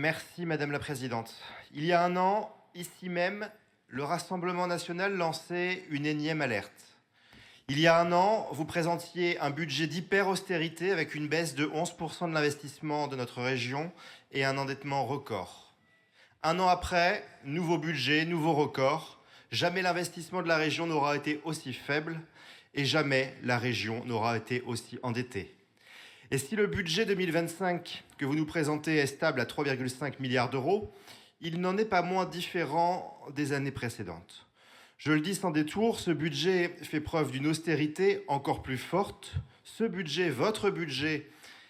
Merci Madame la Présidente. Il y a un an, ici même, le Rassemblement national lançait une énième alerte. Il y a un an, vous présentiez un budget d'hyper-austérité avec une baisse de 11% de l'investissement de notre région et un endettement record. Un an après, nouveau budget, nouveau record. Jamais l'investissement de la région n'aura été aussi faible et jamais la région n'aura été aussi endettée. Et si le budget 2025 que vous nous présentez est stable à 3,5 milliards d'euros, il n'en est pas moins différent des années précédentes. Je le dis sans détour, ce budget fait preuve d'une austérité encore plus forte. Ce budget, votre budget,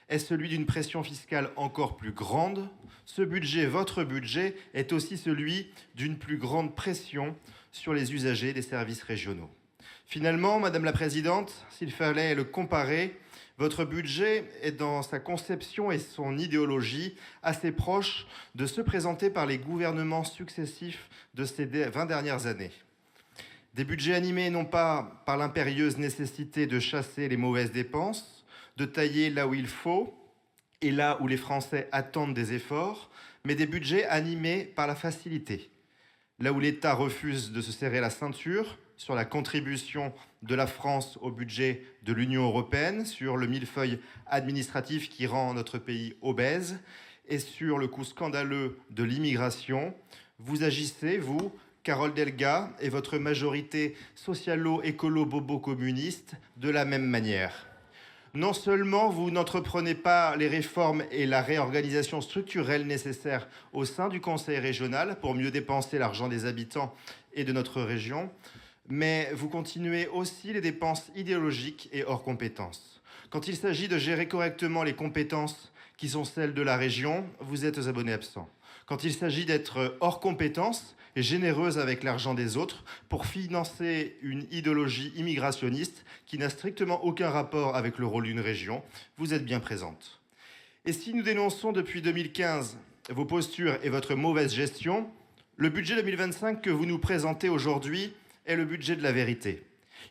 est celui d'une pression fiscale encore plus grande. Ce budget, votre budget, est aussi celui d'une plus grande pression sur les usagers des services régionaux. Finalement, Madame la Présidente, s'il fallait le comparer, votre budget est dans sa conception et son idéologie assez proche de ceux présentés par les gouvernements successifs de ces 20 dernières années. Des budgets animés non pas par l'impérieuse nécessité de chasser les mauvaises dépenses, de tailler là où il faut et là où les Français attendent des efforts, mais des budgets animés par la facilité. Là où l'État refuse de se serrer la ceinture sur la contribution de la France au budget de l'Union européenne, sur le millefeuille administratif qui rend notre pays obèse et sur le coût scandaleux de l'immigration, vous agissez, vous, Carole Delga et votre majorité socialo-écolo-bobo-communiste de la même manière. Non seulement vous n'entreprenez pas les réformes et la réorganisation structurelle nécessaires au sein du Conseil régional pour mieux dépenser l'argent des habitants et de notre région, mais vous continuez aussi les dépenses idéologiques et hors compétences. Quand il s'agit de gérer correctement les compétences qui sont celles de la région, vous êtes aux abonnés absents. Quand il s'agit d'être hors compétences et généreuse avec l'argent des autres pour financer une idéologie immigrationniste qui n'a strictement aucun rapport avec le rôle d'une région, vous êtes bien présente. Et si nous dénonçons depuis 2015 vos postures et votre mauvaise gestion, le budget 2025 que vous nous présentez aujourd'hui est le budget de la vérité.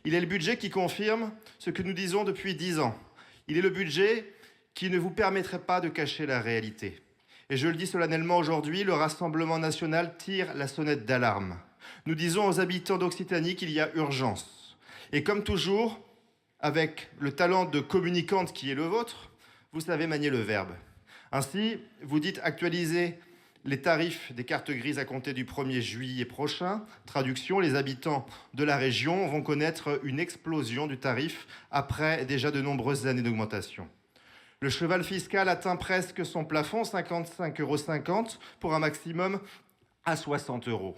Il est le budget qui confirme ce que nous disons depuis 10 ans. Il est le budget qui ne vous permettrait pas de cacher la réalité. Et je le dis solennellement aujourd'hui, le Rassemblement national tire la sonnette d'alarme. Nous disons aux habitants d'Occitanie qu'il y a urgence. Et comme toujours, avec le talent de communicante qui est le vôtre, vous savez manier le verbe. Ainsi, vous dites actualiser les tarifs des cartes grises à compter du 1er juillet prochain. Traduction, les habitants de la région vont connaître une explosion du tarif après déjà de nombreuses années d'augmentation. Le cheval fiscal atteint presque son plafond, 55,50 € pour un maximum à 60 €.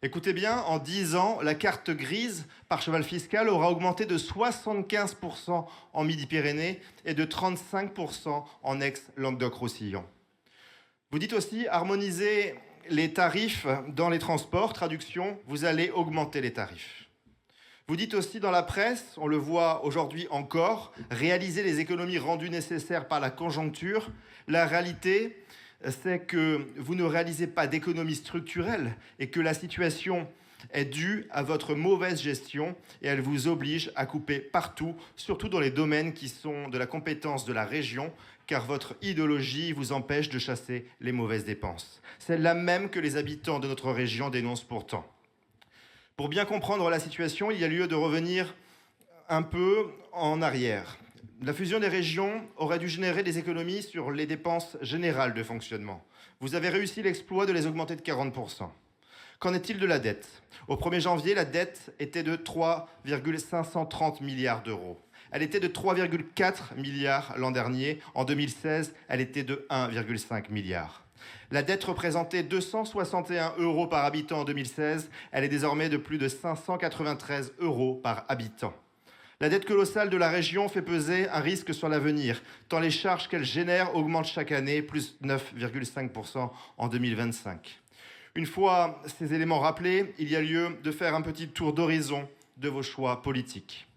Écoutez bien, en 10 ans, la carte grise par cheval fiscal aura augmenté de 75% en Midi-Pyrénées et de 35% en ex-Languedoc-Roussillon. Vous dites aussi harmoniser les tarifs dans les transports. Traduction, vous allez augmenter les tarifs. Vous dites aussi dans la presse, on le voit aujourd'hui encore, réaliser les économies rendues nécessaires par la conjoncture. La réalité, c'est que vous ne réalisez pas d'économies structurelles et que la situation est due à votre mauvaise gestion et elle vous oblige à couper partout, surtout dans les domaines qui sont de la compétence de la région, car votre idéologie vous empêche de chasser les mauvaises dépenses. Celle-là même que les habitants de notre région dénoncent pourtant. Pour bien comprendre la situation, il y a lieu de revenir un peu en arrière. La fusion des régions aurait dû générer des économies sur les dépenses générales de fonctionnement. Vous avez réussi l'exploit de les augmenter de 40%. Qu'en est-il de la dette ? Au 1er janvier, la dette était de 3,530 milliards d'euros. Elle était de 3,4 milliards l'an dernier. En 2016, elle était de 1,5 milliard. La dette représentait 261 € par habitant en 2016. Elle est désormais de plus de 593 € par habitant. La dette colossale de la région fait peser un risque sur l'avenir, tant les charges qu'elle génère augmentent chaque année, plus 9,5% en 2025. Une fois ces éléments rappelés, il y a lieu de faire un petit tour d'horizon de vos choix politiques.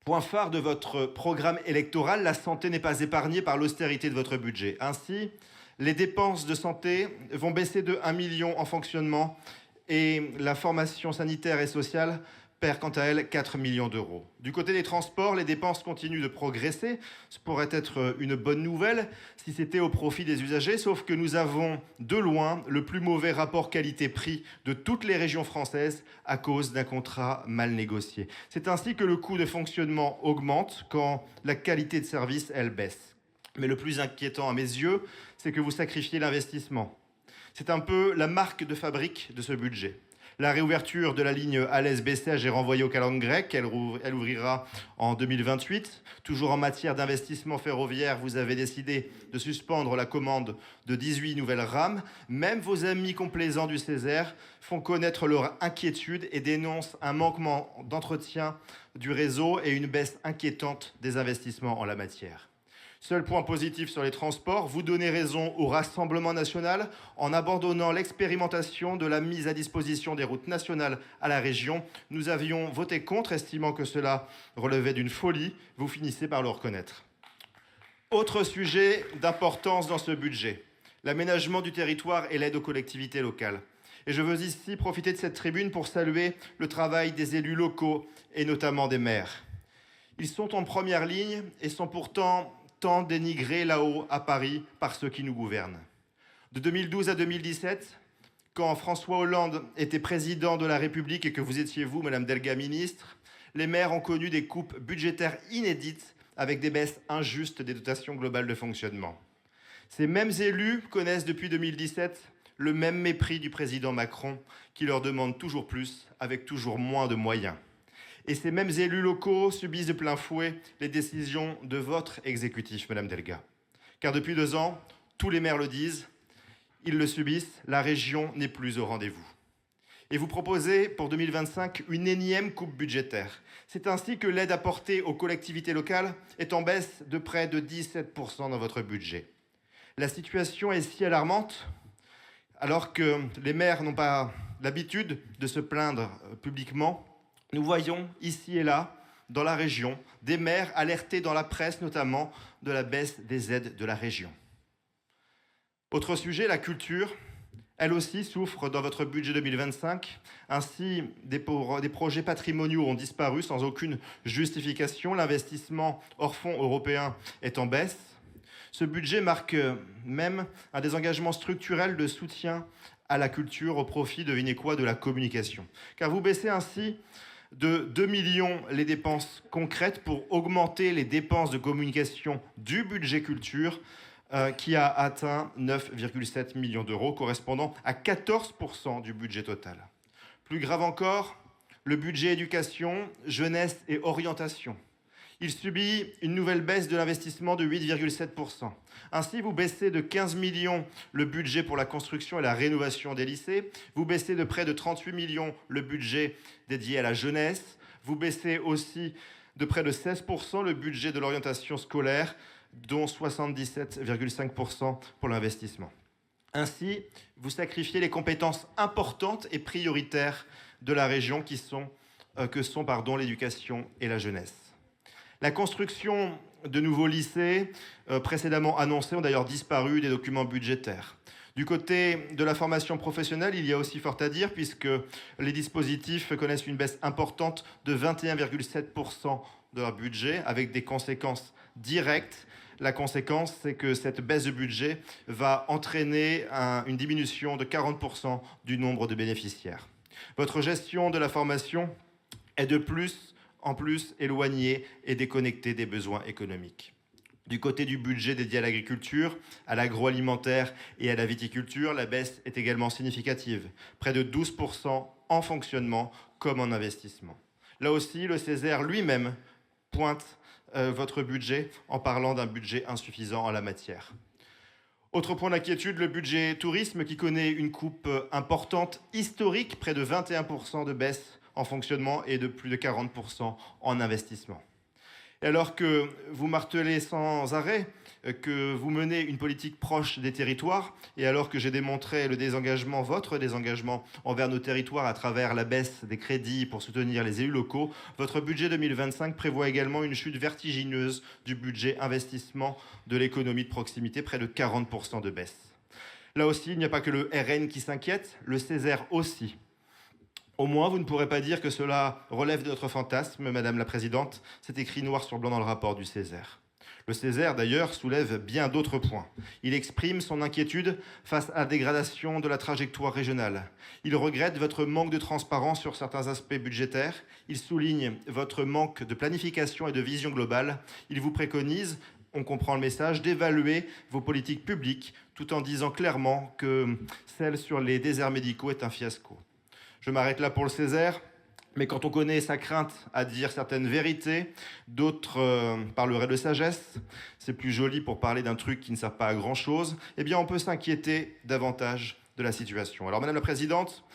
Point phare de votre programme électoral, la santé n'est pas épargnée par l'austérité de votre budget. Ainsi, les dépenses de santé vont baisser de 1 million en fonctionnement et la formation sanitaire et sociale perd quant à elle 4 millions d'euros. Du côté des transports, les dépenses continuent de progresser. Ce pourrait être une bonne nouvelle si c'était au profit des usagers, sauf que nous avons de loin le plus mauvais rapport qualité-prix de toutes les régions françaises à cause d'un contrat mal négocié. C'est ainsi que le coût de fonctionnement augmente quand la qualité de service, elle, baisse. Mais le plus inquiétant à mes yeux, c'est que vous sacrifiez l'investissement. C'est un peu la marque de fabrique de ce budget. La réouverture de la ligne Alès-Bessèges est renvoyée aux calendes grecques. Elle ouvrira en 2028. Toujours en matière d'investissement ferroviaire, vous avez décidé de suspendre la commande de 18 nouvelles rames. Même vos amis complaisants du Césaire font connaître leur inquiétude et dénoncent un manquement d'entretien du réseau et une baisse inquiétante des investissements en la matière. Seul point positif sur les transports, vous donnez raison au Rassemblement national en abandonnant l'expérimentation de la mise à disposition des routes nationales à la région. Nous avions voté contre, estimant que cela relevait d'une folie. Vous finissez par le reconnaître. Autre sujet d'importance dans ce budget, l'aménagement du territoire et l'aide aux collectivités locales. Et je veux ici profiter de cette tribune pour saluer le travail des élus locaux et notamment des maires. Ils sont en première ligne et sont pourtant tant dénigré là-haut à Paris par ceux qui nous gouvernent. De 2012 à 2017, quand François Hollande était président de la République et que vous étiez vous, Madame Delga, ministre, les maires ont connu des coupes budgétaires inédites avec des baisses injustes des dotations globales de fonctionnement. Ces mêmes élus connaissent depuis 2017 le même mépris du président Macron qui leur demande toujours plus avec toujours moins de moyens. Et ces mêmes élus locaux subissent de plein fouet les décisions de votre exécutif, Madame Delga. Car depuis 2 ans, tous les maires le disent, ils le subissent, la région n'est plus au rendez-vous. Et vous proposez pour 2025 une énième coupe budgétaire. C'est ainsi que l'aide apportée aux collectivités locales est en baisse de près de 17% dans votre budget. La situation est si alarmante, alors que les maires n'ont pas l'habitude de se plaindre publiquement. Nous voyons ici et là, dans la région, des maires alertés dans la presse notamment de la baisse des aides de la région. Autre sujet, la culture. Elle aussi souffre dans votre budget 2025. Ainsi, des projets patrimoniaux ont disparu sans aucune justification. L'investissement hors fonds européens est en baisse. Ce budget marque même un désengagement structurel de soutien à la culture au profit, devinez quoi, de la communication. Car vous baissez ainsi de 2 millions les dépenses concrètes pour augmenter les dépenses de communication du budget culture qui a atteint 9,7 millions d'euros, correspondant à 14% du budget total. Plus grave encore, le budget éducation, jeunesse et orientation. Il subit une nouvelle baisse de l'investissement de 8,7%. Ainsi, vous baissez de 15 millions le budget pour la construction et la rénovation des lycées. Vous baissez de près de 38 millions le budget dédié à la jeunesse. Vous baissez aussi de près de 16% le budget de l'orientation scolaire, dont 77,5% pour l'investissement. Ainsi, vous sacrifiez les compétences importantes et prioritaires de la région que sont l'éducation et la jeunesse. La construction de nouveaux lycées précédemment annoncés ont d'ailleurs disparu des documents budgétaires. Du côté de la formation professionnelle, il y a aussi fort à dire puisque les dispositifs connaissent une baisse importante de 21,7% de leur budget avec des conséquences directes. La conséquence, c'est que cette baisse de budget va entraîner une diminution de 40% du nombre de bénéficiaires. Votre gestion de la formation est en plus éloignée et déconnectée des besoins économiques. Du côté du budget dédié à l'agriculture, à l'agroalimentaire et à la viticulture, la baisse est également significative, près de 12% en fonctionnement comme en investissement. Là aussi, le Césaire lui-même pointe votre budget en parlant d'un budget insuffisant en la matière. Autre point d'inquiétude, le budget tourisme qui connaît une coupe importante, historique, près de 21% de baisse en fonctionnement et de plus de 40% en investissement. Et alors que vous martelez sans arrêt que vous menez une politique proche des territoires, et alors que j'ai démontré votre désengagement envers nos territoires à travers la baisse des crédits pour soutenir les élus locaux, votre budget 2025 prévoit également une chute vertigineuse du budget investissement de l'économie de proximité, près de 40% de baisse. Là aussi, il n'y a pas que le RN qui s'inquiète, le Césaire aussi. Au moins, vous ne pourrez pas dire que cela relève de notre fantasme, Madame la Présidente. C'est écrit noir sur blanc dans le rapport du Césaire. Le Césaire, d'ailleurs, soulève bien d'autres points. Il exprime son inquiétude face à la dégradation de la trajectoire régionale. Il regrette votre manque de transparence sur certains aspects budgétaires. Il souligne votre manque de planification et de vision globale. Il vous préconise, on comprend le message, d'évaluer vos politiques publiques tout en disant clairement que celle sur les déserts médicaux est un fiasco. Je m'arrête là pour le Césaire. Mais quand on connaît sa crainte à dire certaines vérités, d'autres parleraient de sagesse. C'est plus joli pour parler d'un truc qui ne sert pas à grand-chose. Eh bien, on peut s'inquiéter davantage de la situation. Alors, Madame la Présidente,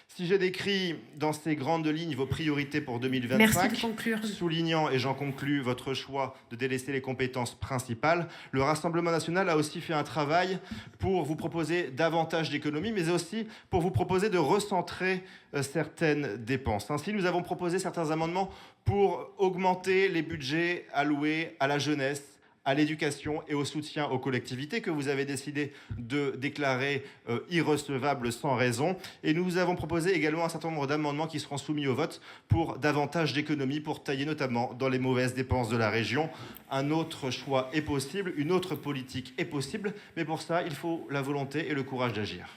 si j'ai décrit dans ces grandes lignes vos priorités pour 2025, merci de conclure. Soulignant, et j'en conclus, votre choix de délaisser les compétences principales, le Rassemblement national a aussi fait un travail pour vous proposer davantage d'économies, mais aussi pour vous proposer de recentrer certaines dépenses. Ainsi, nous avons proposé certains amendements pour augmenter les budgets alloués à la jeunesse, à l'éducation et au soutien aux collectivités que vous avez décidé de déclarer irrecevables sans raison. Et nous vous avons proposé également un certain nombre d'amendements qui seront soumis au vote pour davantage d'économies, pour tailler notamment dans les mauvaises dépenses de la région. Un autre choix est possible, une autre politique est possible, mais pour ça, il faut la volonté et le courage d'agir.